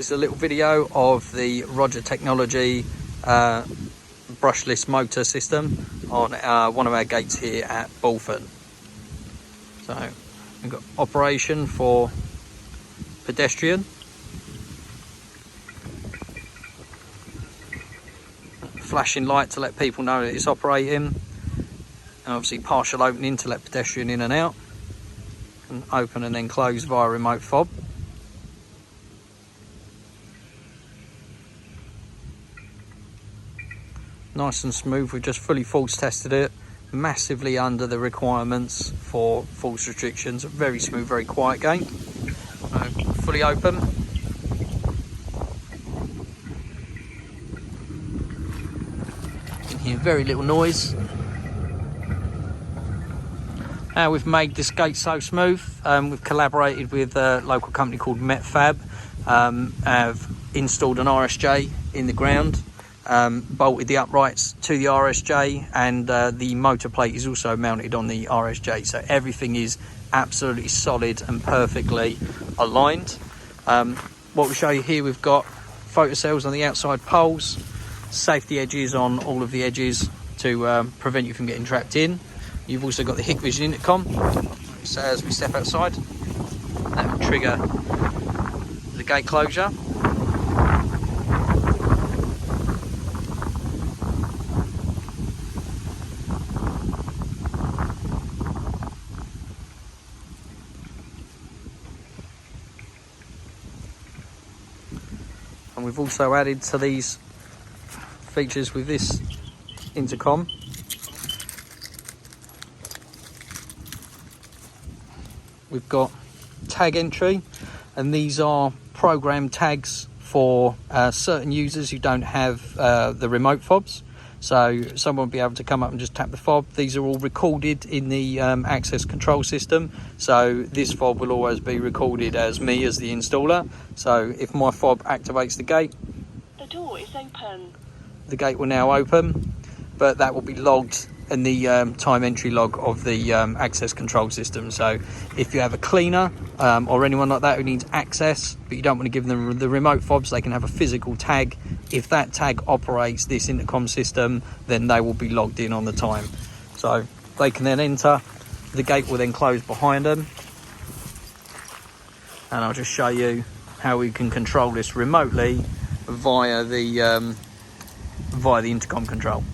this is a little video of the Roger Technology brushless motor system on one of our gates here at Bolton. So we've got operation for pedestrian, flashing light to let people know that it's operating, and obviously partial opening to let pedestrian in and out, and open and then close via remote fob. Nice and smooth. We've just fully force tested it, massively under the requirements for force restrictions. Very smooth, very quiet gate. Fully open. You can hear very little noise. We've made this gate so smooth. We've collaborated with a local company called Metfab. Have installed an RSJ in the ground, bolted the uprights to the RSJ, and the motor plate is also mounted on the RSJ, so everything is absolutely solid and perfectly aligned. What we show you here, we've got photocells on the outside poles, safety edges on all of the edges to prevent you from getting trapped in. You've also got the Hikvision intercom, so as we step outside, that will trigger the gate closure. And we've also added to these features with this intercom we've got tag entry, and these are programmed tags for certain users who don't have the remote fobs. So someone will be able to come up and just tap the fob. These are all recorded in the access control system, so this fob will always be recorded as me as the installer. So if my fob activates the gate, the door is open. The gate will now open, but that will be logged in the time entry log of the access control system. So if you have a cleaner or anyone like that who needs access but you don't want to give them the remote fobs, they can have a physical tag. If that tag operates this intercom system, then they will be logged in on the time, so they can then enter. The gate will then close behind them, and I'll just show you how we can control this remotely via the intercom control.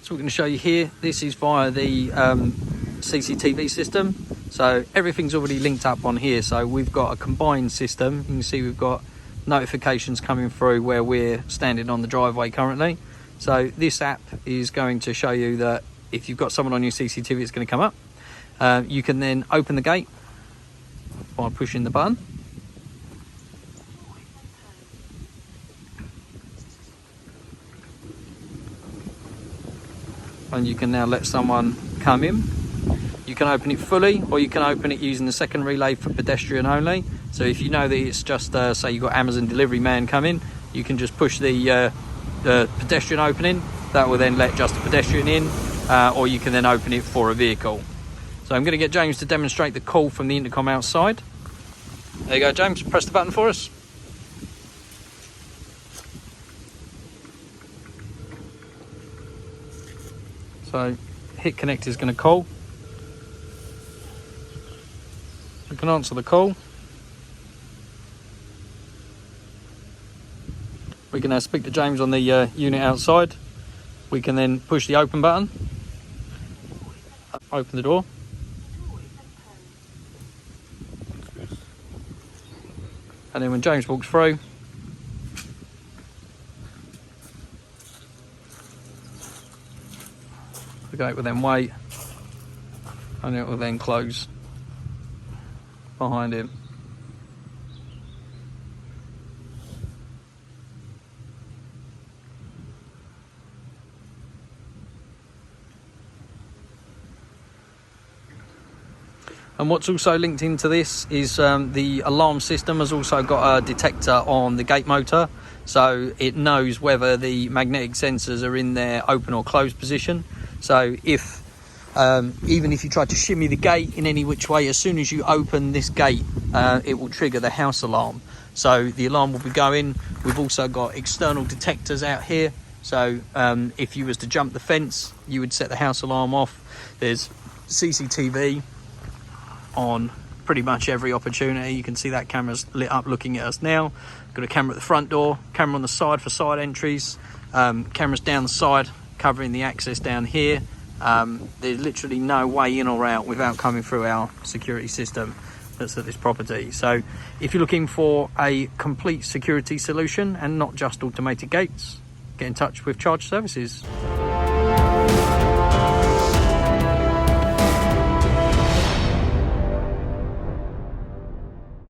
So we're going to show you here, this is via the CCTV system. So everything's already linked up on here. So we've got a combined system. You can see we've got notifications coming through where we're standing on the driveway currently. So this app is going to show you that if you've got someone on your CCTV, it's going to come up. You can then open the gate by pushing the button. And you can now let someone come in. You can open it fully, or you can open it using the second relay for pedestrian only. So if you know that it's just, say you've got Amazon delivery man coming, you can just push the pedestrian opening. That will then let just a pedestrian in, or you can then open it for a vehicle. So I'm going to get James to demonstrate the call from the intercom outside. There you go, James, press the button for us. So Hit Connect is going to call. You can answer the call. can now speak to James on the unit outside. We can then push the open button, open the door. And then when James walks through, the gate will then wait, and it will then close behind him. And what's also linked into this is the alarm system has also got a detector on the gate motor, so it knows whether the magnetic sensors are in their open or closed position. So if even if you try to shimmy the gate in any which way, as soon as you open this gate, it will trigger the house alarm. So the alarm will be going. We've also got external detectors out here. So if you was to jump the fence, you would set the house alarm off. There's CCTV on pretty much every opportunity. You can see that camera's lit up looking at us now. Got a camera at the front door, camera on the side for side entries, cameras down the side covering the access down here. There's literally no way in or out without coming through our security system that's at this property. So if you're looking for a complete security solution and not just automated gates, get in touch with Charged Services.